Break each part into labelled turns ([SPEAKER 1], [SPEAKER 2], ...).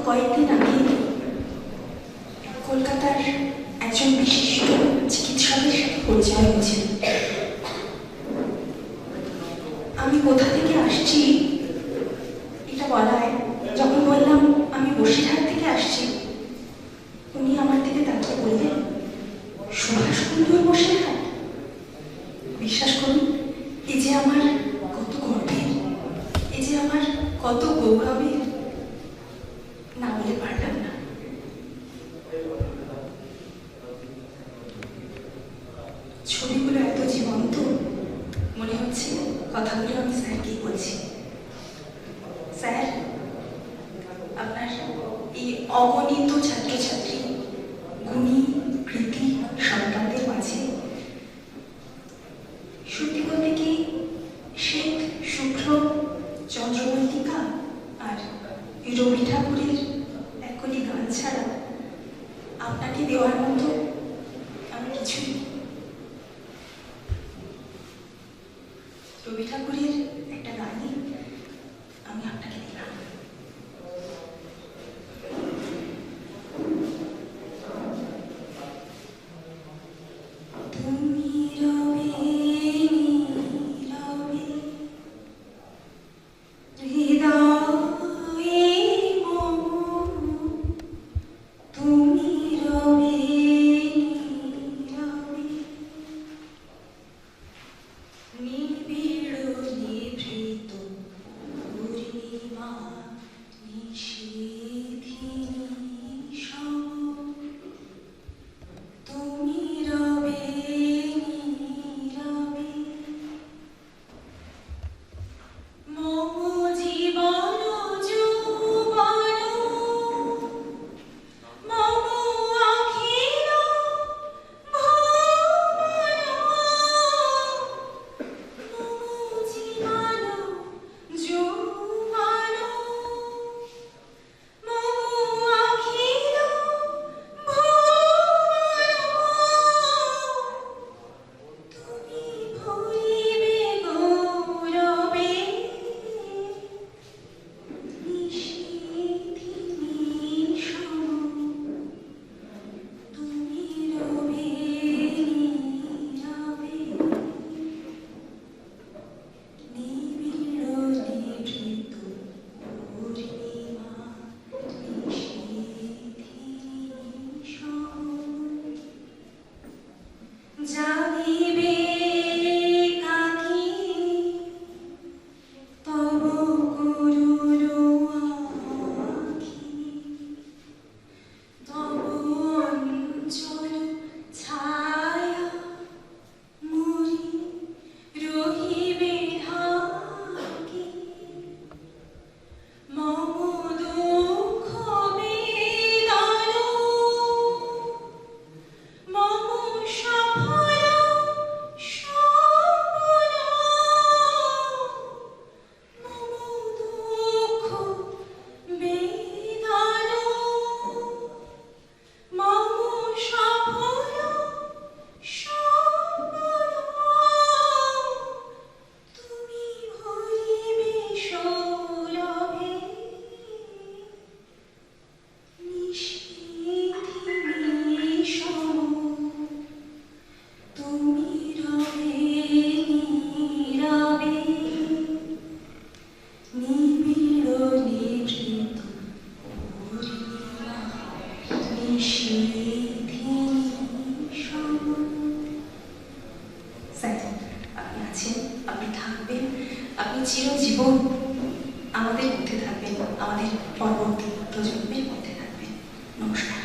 [SPEAKER 1] কয়েকদিন আগে কলকাতার একজন বিশিষ্ট চিকিৎসকের সাথে পরিচয় হয়েছিল। আমি কোথা থেকে আসছি এটা বলায় যখন বললাম আমি বসিরহাট থেকে আসছি, উনি আমার থেকে তাকে বললেন, সুভাষকুণ্ডুর বসিরহাট? বিশ্বাস করুন, এই যে আমার কত গর্বের, এই যে আমার কত গৌরবের, না বলে পারলাম না। ছবিগুলো এত জীবন্ত, মনে হচ্ছে কথাগুলো আমি স্যারকেই বলছি। স্যার, আপনার এই অগণিত ছাত্রছাত্রী, গুণী কৃতি সন্তানদের মাঝে সত্যি বলতে কি শেখ শুভ্র চন্দ্রমল্লিকা আর রবি ঠাকুরের একটি গান ছাড়া আপনাকে দেওয়ার মতো আমি কিছুই। রবি ঠাকুরের একটা গানই আমি আপনাকে দিলাম। তুমি রবে নীরবে হৃদয়ে মম, তুমি রবে নীরবে নিবিড় নিভৃত পূর্ণিমা নিশীথিনী সম, তুমি রবে নীরবে মম জীবন যৌবন, মম অখিল ভুবন, মম জীবন যৌবন, মম অখিল ভুবন, তুমি ভরিবে গৌরবে নিশীথিনী সম, তুমি রবে নীরবে নিবিড় নিভৃত পূর্ণিমা নিশীথিনী সম, জাগিবে কাকি তব করুণ আখি, তব অঞ্চল ছায়া মুড়ি রহিবে ঢাকি, মম দুঃখ বেদন, মম সফল স্বপ্ন, মম দুঃখ বেদন, মম সফল স্বপ্ন, তুমি ভরিবে সৌরভে নিশীথিনী সম, তুমি রবে নীরবে নিবিড় নিভৃত পূর্ণিমা নিশীথিনী সম। স্যার, আপনি আছেন, আপনি থাকবেন, আপনি চিরজীবন আমাদের মধ্যে থাকবেন, আমাদের পরবর্তী প্রজন্মের মধ্যে থাকবেন। নমস্কার।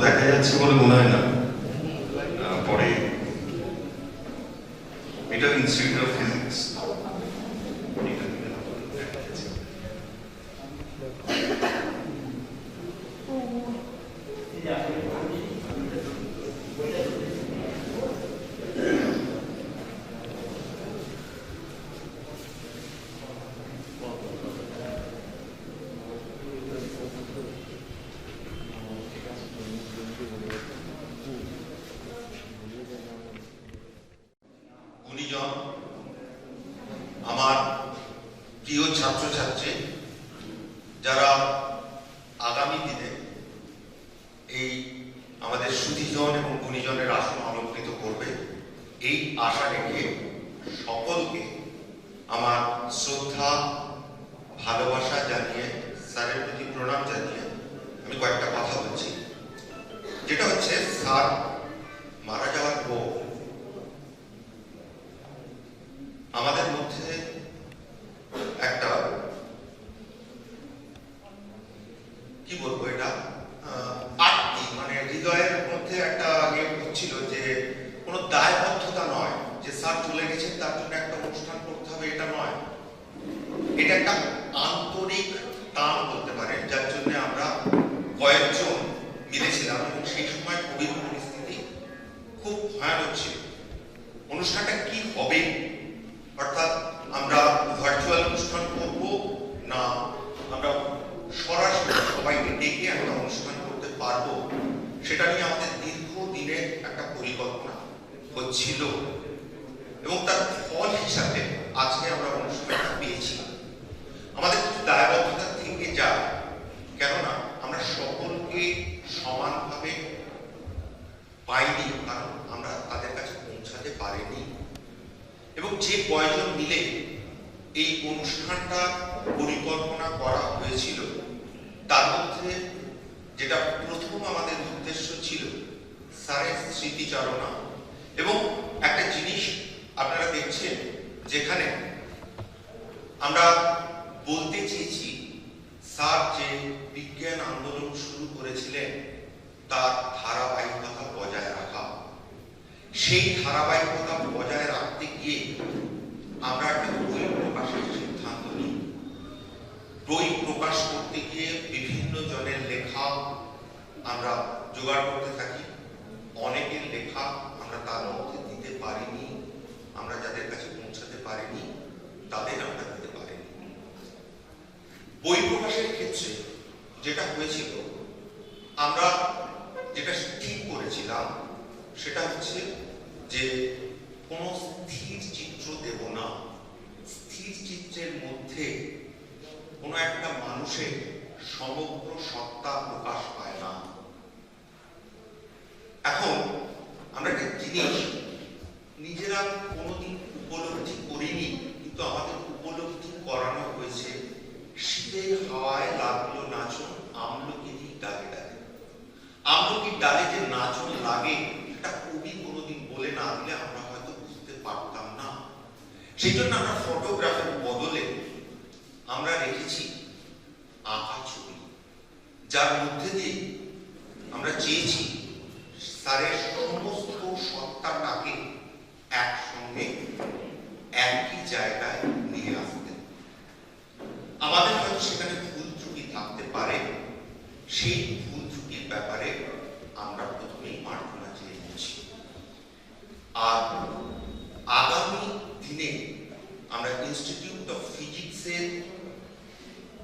[SPEAKER 2] দেখা যাচ্ছে বলে মনে হয় না। পরে এটা ইনস্টিটিউট অফ ফিজিক্স গুণীজন, আমার প্রিয় ছাত্রছাত্রী, যারা আগামী দিনে এই আমাদের সুধীজন এবং গুণীজনের আসন অলঙ্কৃত করবে, এই আশা রেখে সকলকে আমার শ্রদ্ধা ভালোবাসা জানিয়ে, স্যারের প্রতি প্রণাম জানিয়ে আমি কয়েকটা কথা বলছি। যেটা হচ্ছে, স্যার মারা যাওয়ার পর আমাদের মধ্যে একটা, কি বলবো, এটা আত্মি, মানে হৃদয়ের মধ্যে একটা হচ্ছিল যে কোনো দায়বদ্ধতা নয় যে স্যার চলে গেছেন তার জন্য একটা অনুষ্ঠান করতে হবে, এটা নয়। এটা একটা আন্তরিক টান বলতে পারেন, যার জন্য আমরা কয়েকজন মিলেছিলাম এবং সেই সময় কোভিড পরিস্থিতি খুব ভয়ানক ছিল। অনুষ্ঠানটা কি হবে, অর্থাৎ আমরা ভার্চুয়াল অনুষ্ঠান করব না আমরা সরাসরি সবাইকে ডেকে একটা অনুষ্ঠান করতে পারবো, সেটা নিয়ে আমাদের দীর্ঘদিনের একটা পরিকল্পনা হচ্ছিল এবং তার ফল হিসাবে আজকে আমরা অনুষ্ঠানটা পেয়েছি। আমাদের কিছু দায়বদ্ধতা থেকে যায়, কেননা আমরা সকলকে সমানভাবে পাইনি, কারণ আমরা তাদের কাছে পৌঁছাতে পারিনি। এবং যে কয়েকজন মিলে এই অনুষ্ঠানটা পরিকল্পনা করা হয়েছিল, তার মধ্যে যেটা প্রথম আমাদের উদ্দেশ্য ছিল স্যারের স্মৃতিচারণা। এবং একটা জিনিস আপনারা দেখছেন, যেখানে আমরা বলতে চেয়েছি স্যার যে বিজ্ঞান আন্দোলন শুরু করেছিলেন তার ধারাবাহিকতা বজায় রাখা। সেই ধারাবাহিকতা বজায় রাখতে গিয়ে আমরা একটা বই প্রকাশের সিদ্ধান্ত নিই। বই প্রকাশ করতে গিয়ে বিভিন্ন জনের লেখা আমরা জোগাড় করতে থাকি। অনেকের লেখা আমরা তার মধ্যে দিতে পারিনি, আমরা যাদের কাছে পৌঁছাতে পারিনি তাদের আমরা দিতে পারিনি। বই প্রকাশের ক্ষেত্রে যেটা হয়েছিল, আমরা যেটা ঠিক করেছিলাম সেটা হচ্ছে যে কোনো স্থির চিত্র দেব না। স্থির চিত্রের মধ্যে কোনো একটা মানুষের সমগ্র সত্তা প্রকাশ পায় না। এখন আমরা একটা জিনিস নিজেরা কোনোদিন উপলব্ধি করিনি, কিন্তু আমাদের উপলব্ধি করানো হয়েছে। শীতের হাওয়ায় লাগলো নাচন আমলকির ডালে ডালে। আমলকির ডালে যে নাচন লাগে, সেটা কবি কোনোদিন বলে না দিলে আমরা হয়তো বুঝতে পারতাম না। সেই জন্য আমরা ফটোগ্রাফের বদলে আমরা রেখেছি আঁকা ছবি, যার মধ্যে দিয়ে আমরা চেয়েছি স্যারের সমস্ত সত্তাটাকে একসঙ্গে একই জায়গায় নিয়ে আসতে। আমাদের হয়তো সেখানে ভুল ত্রুটি থাকতে পারে, সেই ভুল ত্রুটির ব্যাপারে আমরা প্রথমেই মার্জনা চেয়ে নিচ্ছি। আর আগামী দিনে আমরা ইনস্টিটিউট অফ ফিজিক্সের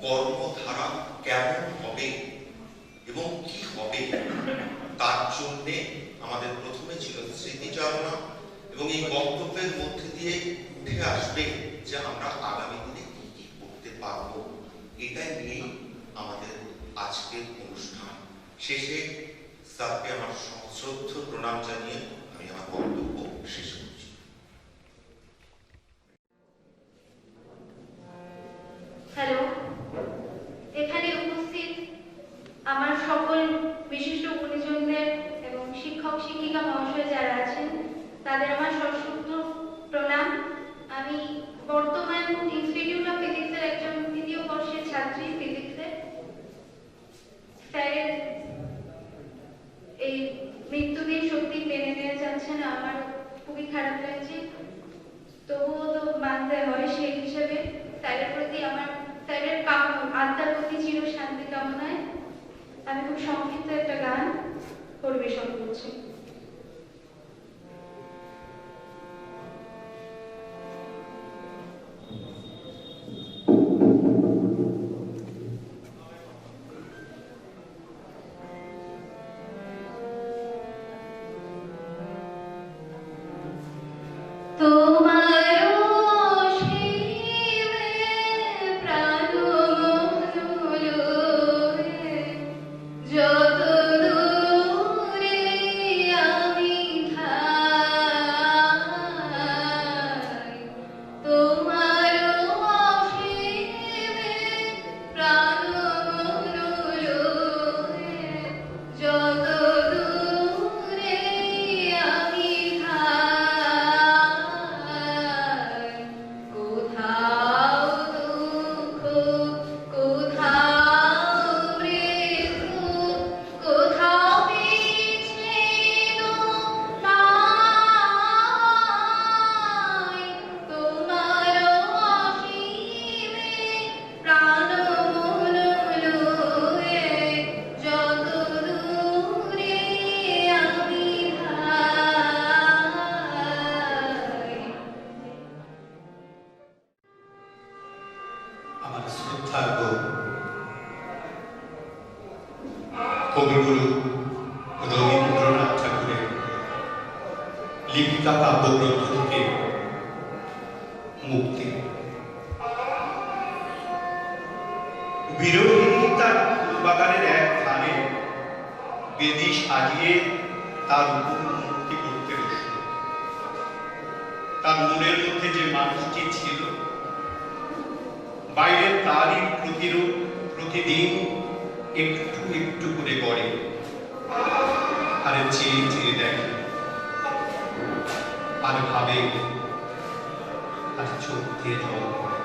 [SPEAKER 2] কর্মধারা কেমন হবে এবং কি হবে, তার জন্যে আমাদের প্রথমে ছিল স্মৃতিচারণা, এবং এই বক্তব্যের মধ্যে দিয়ে উঠে আসবে যে আমরা আগামী দিনে কি কি করতে পারবো। এটাই নিয়েই আমাদের আজকের অনুষ্ঠান। শেষে স্যারকে আমার সশ্রদ্ধ প্রণাম জানিয়ে আমি আমার বক্তব্য শেষ করছি।
[SPEAKER 3] হ্যালো, এখানে উপস্থিত আমার সকল বিশিষ্ট গুণীজনদের এবং শিক্ষক শিক্ষিকা মহাশয় যারা আছেন, তাদের আমার সশ্রদ্ধ প্রণাম। আমি বর্তমান ইনস্টিটিউট অফ ফিজিক্সের একজন তৃতীয় বর্ষের ছাত্রী ফিজিক্সের। স্যারের এই মৃত্যু দিয়ে সত্যি মেনে নেওয়া যাচ্ছে না, আমার খুবই খারাপ লাগছে। তবুও তো মানতে হয়। সেই হিসেবে স্যারের প্রতি আমার, স্যারের আত্মার প্রতি চির শান্তি কামনায় আমি খুব সংক্ষিপ্ত একটা গান পরিবেশন করছি। তোমার
[SPEAKER 4] কবিগুরু রবীন্দ্রনাথ ঠাকুরের লিপিকা কাব্যগ্রন্থ থেকে মুক্তি। বিরোহিনী তার ফুলবাগানের এক ধারে বেদি সাজিয়ে তার উপর মূর্তি করতে বসল। তার মনের মধ্যে যে মানুষটি ছিল, বাইরে তারই প্রতিরূপ প্রতিদিন একটু একটু করে গড়ে, আর চেয়ে চেয়ে দেখে, আর ভাবে, আর চোখ দিয়ে জল পড়ে।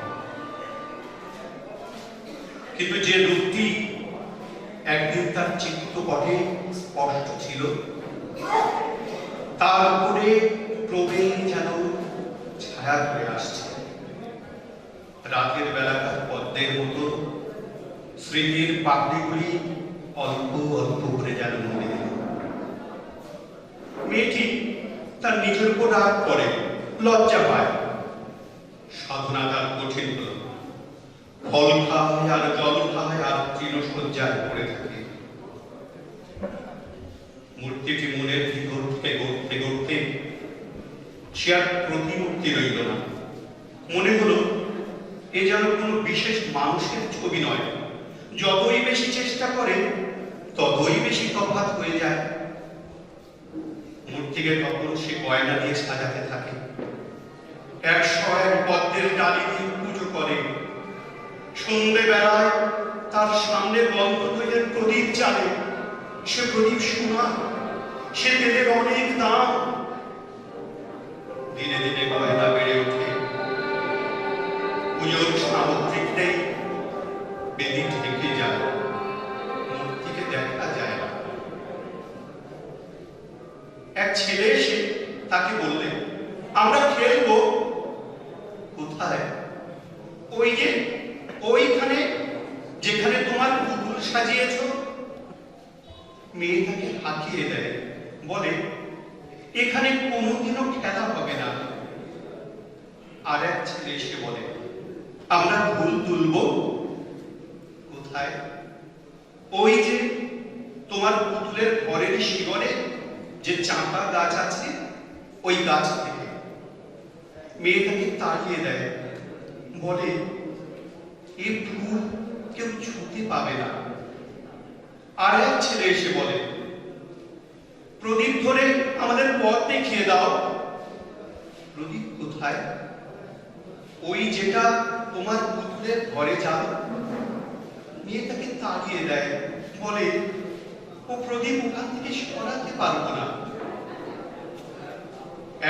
[SPEAKER 4] কিন্তু যে রূপটি একদিন তার চিত্তপটে স্পষ্ট ছিল, তার উপরে ক্রমেই যেন ছায়া করে আসছে। রাতের বেলাকার পদ্মের মতো স্মৃতির পাপড়িগুলি অল্প অল্প করে যেন মরে দিল। মেয়েটি তার নিজের উপর রাগ করে, লজ্জা পায়। সাধনা তার কঠিন হল, ফল খায় আর জল খায় আর তৃণশয্যায় পড়ে থাকে। মূর্তিটি মনের ভিতর থেকে গড়তে গড়তে সে আর প্রতিমূর্তি রইল না। মনে হলো এ যেন কোনো বিশেষ মানুষের ছবি নয়। যতই বেশি চেষ্টা করে ততই বেশি তফাৎ হয়ে যায়। মূর্তিকে তখন সে গয়না দিয়ে সাজাতে থাকে, 101 পদ্মের ডালি দিয়ে পুজো করে। সন্ধ্যেবেলায় তার সামনে বন্ধ তৈলের প্রদীপ জ্বালে। সে প্রদীপ সোনা, সে তেলের অনেক দাম। দিনে দিনে গয়না বেড়ে ওঠে। পুজোর সামগ্রিকটাই বেদি ঢেকে যায়, মূর্তিকে দেখা যায় না। এক ছেলে এসে তাকে বললে, আমরা খেলবো। কোথায়? ওই যে ওইখানে, যেখানে তোমার পুতুল সাজিয়েছ। মেয়ে তাকে হাঁকিয়ে দেয়, বলে, এখানে কোনোদিনও খেলা হবে না। আর এক ছেলে এসে বলে, আমরা ফুল তুলব। কোথায়? ওই যে তোমার পুতুলের ঘরের শিগরে যে চাঁপা গাছ আছে, ওই গাছ থেকে। মেয়ে তাকে তাড়িয়ে দেয়, বলে, এই ফুল কেউ ছুঁতে পাবে না। আর এক ছেলে এসে বলে, প্রদীপ ধরে আমাদের পথ দেখিয়ে দাও। প্রদীপ কোথায়? ওই যেটা তোমার পুতুলের ঘরে যাও। মেয়ে তাকে তাড়িয়ে দেয়, বলে, ও প্রদীপ ওখান থেকে সরাতে পারবো না।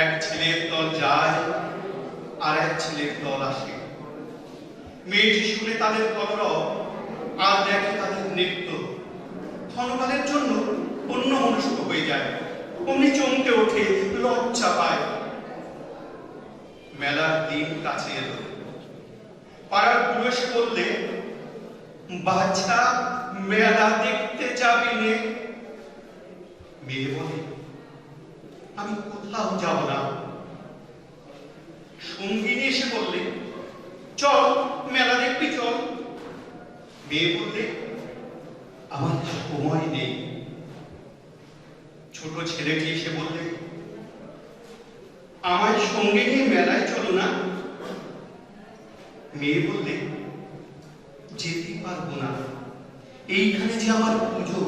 [SPEAKER 4] এক ছেলের দল যায়, আর এক ছেলের দল আসে। মেয়েটি শুনে তাদের কলরব আর দেখে তাদের নৃত্য। ক্ষণকালের জন্য অন্য মনস্ক হয়ে যায়, অমনি চমকে ওঠে, লজ্জা পায়। মেলার দিন কাছে এলো। পাড়ার বুড়ো এসে বললে, বাচ্চা মেলা দেখতে যাবি নে? মেয়ে বলে, আমি কোথাও যাব না। সঙ্গিনী এসে বললে, চল মেলা দেখবি, চল। মেয়ে বললে, আমার সময় নেই। ছোট ছেলেটি এসে বললে, আমার সঙ্গে নিয়ে মেলায় চলো না। মেয়ে বললে, যেতে পারবো না, এইখানে যে আমার পুজো।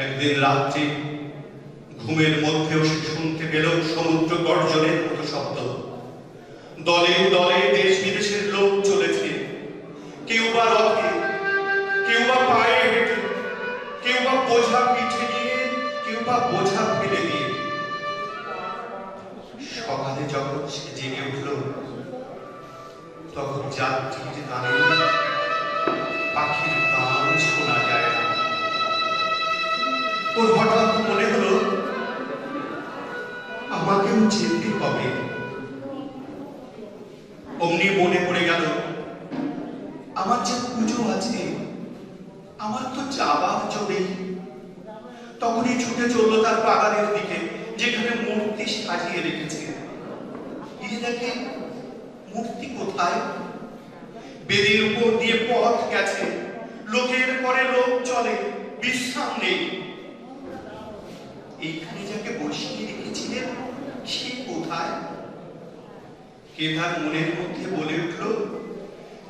[SPEAKER 4] একদিন রাত্রে ঘুমের মধ্যেও সে শুনতে পেল সমুদ্র গর্জনের মতো শব্দ। দলে দলে দেশ বিদেশের লোক চলেছে, কেউ বা রথে, কেউ বা পায়ে হেঁটে, কেউ বা বোঝা পিঠে নিয়ে, কেউ বা বোঝা ফেলে দিয়ে। সকালে যখন সে জেগে উঠল, তখন যাত্রীর গানে পাখির গান শোনা যায় না। ওর হঠাৎ মনে হলো, আমাকেও যেতে হবে। অমনি মনে পড়ে গেল, আমার যে পুজো আছে, আমার তো যাবার জন্যই। তখনই ছুটে চললো তার বাগানের দিকে, যেখানে মূর্তি সাজিয়ে রেখেছে। গিয়ে দেখে মূর্তি কোথায়? বেদির উপর দিয়ে পথ গেছে, লোকের পরে লোক চলে, বিশ্রাম নেই। এইখানে যাকে বসিয়ে রেখেছিলেন সে কোথায়? কেদার মনের মধ্যে বলে উঠল,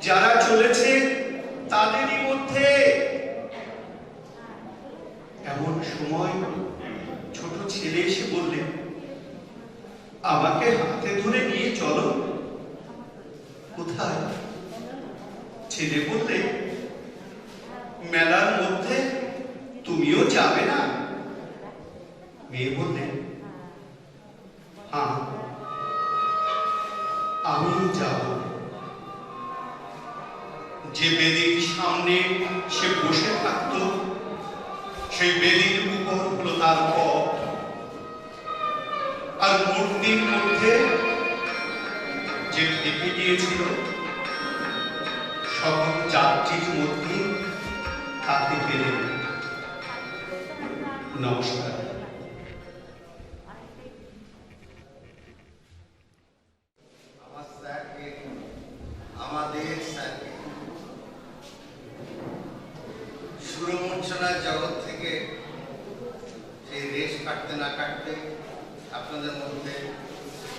[SPEAKER 4] যারা চলেছে তাদেরই মধ্যে। এমন সময় ছোট ছেলে এসে বললে, আমাকে হাতে ধরে নিয়ে চলো। কোথায়? ছেলে বললে, মেলার মধ্যে। তুমিও যাবে না? মেয়ে বললে, হ্যাঁ আমিও যাব। যে বেদির সামনে সে বসে থাকত, সেই বেদির উপর হলো তার পথ। আর মূর্তির মধ্যে যে ঢেকে গিয়েছিল সকল যাত্রীর মধ্যে তাকে পেলেন। নমস্কার।
[SPEAKER 5] আমাদের স্যারকে সুরমূর্ছনার জগৎ থেকে সেই রেশ কাটতে না কাটতে আপনাদের মধ্যে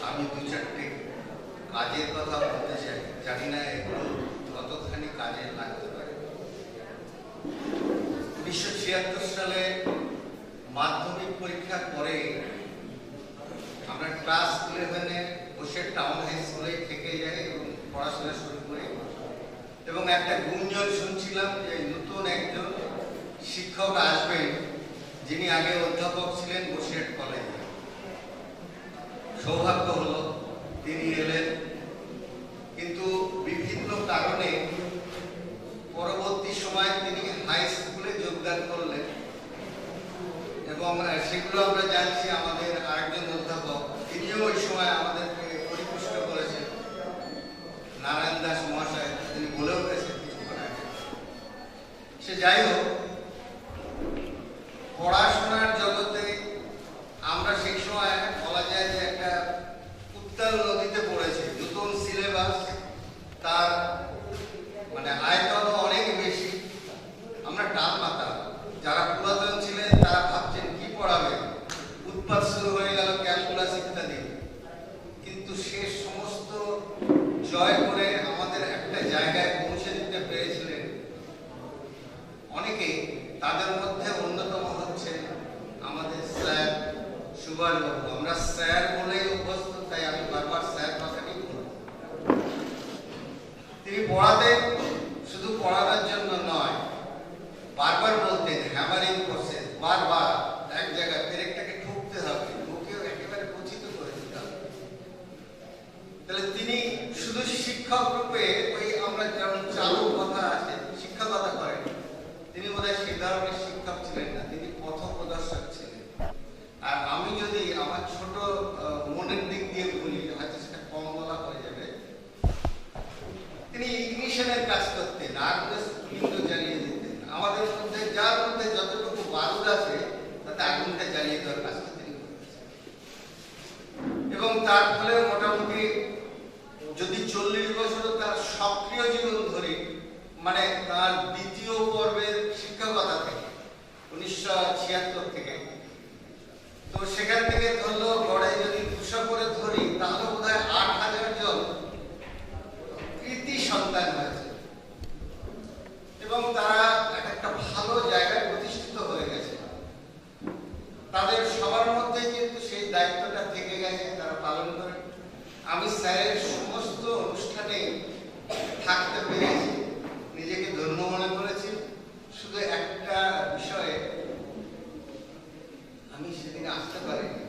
[SPEAKER 5] আমি দু চারটে কাজের কথা বলতে চাই। জানি না এগুলো কতখানি কাজে লাগতে পারে। 1976 সালে মাধ্যমিক পরীক্ষার পরে আমরা ক্লাস 11-এ বসে টাউন হাই স্কুলে থেকে যাই এবং পড়াশোনা শুরু করি। এবং একটা গুঞ্জন শুনছিলাম যে নতুন একজন শিক্ষক আসবেন, যিনি আগে অধ্যাপক ছিলেন বসিরহাট কলেজে। সৌভাগ্য হলো তিনি এলেন, কিন্তু বিভিন্ন কারণে পরবর্তী সময় তিনি হাই স্কুলে যোগদান করলেন। এবং সেগুলো আমরা জানছি আমাদের আরেকজন অধ্যাপক, তিনিও ওই সময় আমাদেরকে পরিপুষ্ট করেছেন, নারায়ণ দাস মহাশয়, তিনি বলেও গেছেন কিছুক্ষণ আগে। সে যাই হোক, পড়াশোনার জগতে আমরা সেই সময় বলা যায় যে একটা উত্তাল নদীতে পড়েছে। নতুন সিলেবাস, তার মানে আয়তনও অনেক বেশি। আমরা টান মাতা, যারা পুরাতন ছিলেন তারা ভাবছেন কি পড়াবে, উৎপাত শুরু হয়ে গেল ক্যালকুলাস ইত্যাদি। কিন্তু সে সমস্ত জয় করে আমাদের একটা জায়গায় পৌঁছে দিতে পেরেছিলেন অনেকেই। তাদের মধ্যে অন্যতম হচ্ছে আমাদের স্যার সুভাষবাবু। আমরা স্যার বলেই অভ্যস্ত, তাই আমি বারবার স্যার কথাটি বলব। তিনি পড়াতেন, শুধু পড়ানোর জন্য নয়, বারবার বলতেন হ্যামারিং প্রসেস, বারবার এক জায়গায় পেরেকটাকে ঠুকতে হবে, ঠুকেও একেবারে পচিত করে দিতে হবে। তাহলে তিনি শুধু শিক্ষক রূপে ওই আমরা যেমন চালু কথা আছে শিক্ষকতা করেন, তিনি বোধহয় সেই ধরনের শিক্ষক ছিলেন না, তিনি পথ প্রদর্শক ছিলেন। আর আমি যদি আমার ছোট মনের দিক দিয়ে বলি, হয়তো সেটা কম বলা হয়ে যাবে, তিনি ইগনিশনের কাজ করতেন, আগুনের স্ফুলিঙ্গ জ্বালিয়ে দিতেন। আমাদের মধ্যে যার মধ্যে যতটুকু বারুদ আছে তাতে আগুনটা জ্বালিয়ে দেওয়ার কাজটা তিনি করেছেন। এবং তার ফলে মোটামুটি যদি 40 বছর তার সক্রিয় জীবন ধরি, মানে তার দ্বিতীয় পর্বের শিক্ষকতা থেকে 1976 থেকে, তো সেখান থেকে ধরলো গড়ে যদি 200 করে ধরি, তাহলে বোধহয় 8000 জন কৃতি সন্তান হয়েছে এবং তারা একটা ভালো জায়গায় প্রতিষ্ঠিত হয়ে গেছে। তাদের সবার মধ্যে কিন্তু সেই দায়িত্বটা থেকে গেছে, তারা পালন করে। আমি স্যারের সমস্ত অনুষ্ঠানে থাকতে পেরেছি, নিজেকে ধন্য মনে করেছি। শুধু একটা বিষয়ে আমি সেদিন আসতে পারিনি।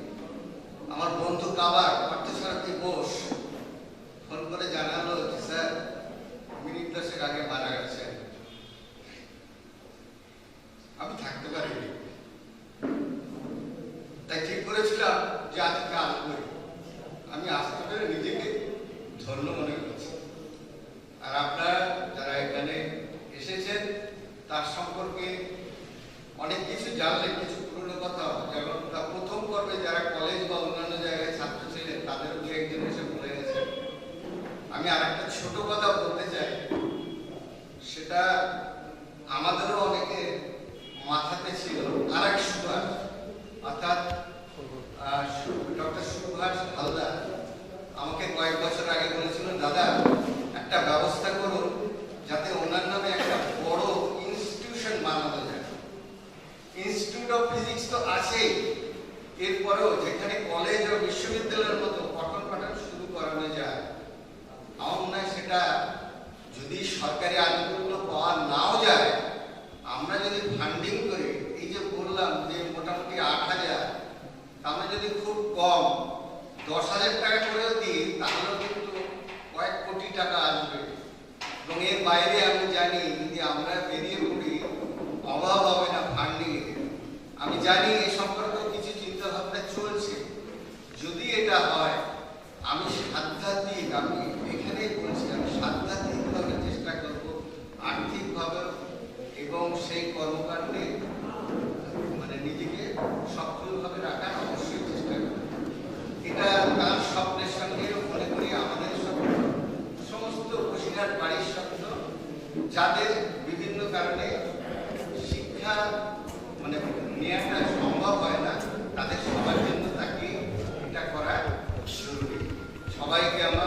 [SPEAKER 5] আমার বন্ধু কাবার পার্থসারথী বোস ফোন করে জানালো যে স্যার মিনিট 10 আগে মারা গেছেন। আমি থাকতে পারিনি, তাই ঠিক করেছিলাম যে আজকে আসবই। আমি আসতে পেরে নিজেকে ধন্য মনে করছি। আর আপনারা যারা এখানে এসেছেন তার সম্পর্কে অনেক কিছু জানলেন, কিছু পুরনো কথা, যেমন তার প্রথম পর্বে যারা কলেজ বা অন্যান্য জায়গায় ছাত্র ছিলেন তাদের দু একজন এসে বলে গেছেন। আমি আর একটা ছোট কথা বলতে চাই, সেটা আমাদের আমাকে কয়েক বছর আগে বলেছিল, দাদা একটা ব্যবস্থা করুন যাতে ওনার নামে একটা বড় ইনস্টিটিউশন বানানো যায়। ইনস্টিটিউট অফ ফিজিক্স তো আছেই, এরপরেও যেখানে কলেজ ও বিশ্ববিদ্যালয়ের মতো পঠন পাঠন শুরু করানো যায়। আমার মনে হয় সেটা যদি সরকারি আনুকূল্য পাওয়া নাও যায়, আমরা যদি ফান্ডিং করি, এই যে বললাম যে মোটামুটি 8,000, আমরা যদি খুব কম 10,000 টাকা করেও দিই, তাহলেও কিন্তু কয়েক কোটি টাকা আসবে। এবং এর বাইরে আমি জানি যদি আমরা বেরিয়ে পড়ি, অভাব হবে না ফান্ডিং এর। আমি জানি এ সম্পর্কেও কিছু চিন্তা ভাবনা চলছে। যদি এটা হয়, আমি সাধ্যাত্মিক, আমি এখানেই বলছি, আমি সাধ্যাত্মিকভাবে চেষ্টা করব আর্থিকভাবে এবং সেই কর্মকাণ্ডে মানে নিজেকে সক্রিয়ভাবে রাখার অবশ্যই চেষ্টা করব। এটা তার স্বপ্নের সঙ্গে মনে করি আমাদের সমস্ত বসিরহাট বাড়ির স্বপ্ন, যাদের বিভিন্ন কারণে শিক্ষা মানে নেওয়াটা সম্ভব হয় না, তাদের সবার জন্য তাকে এটা করা জরুরি। সবাইকে আমরা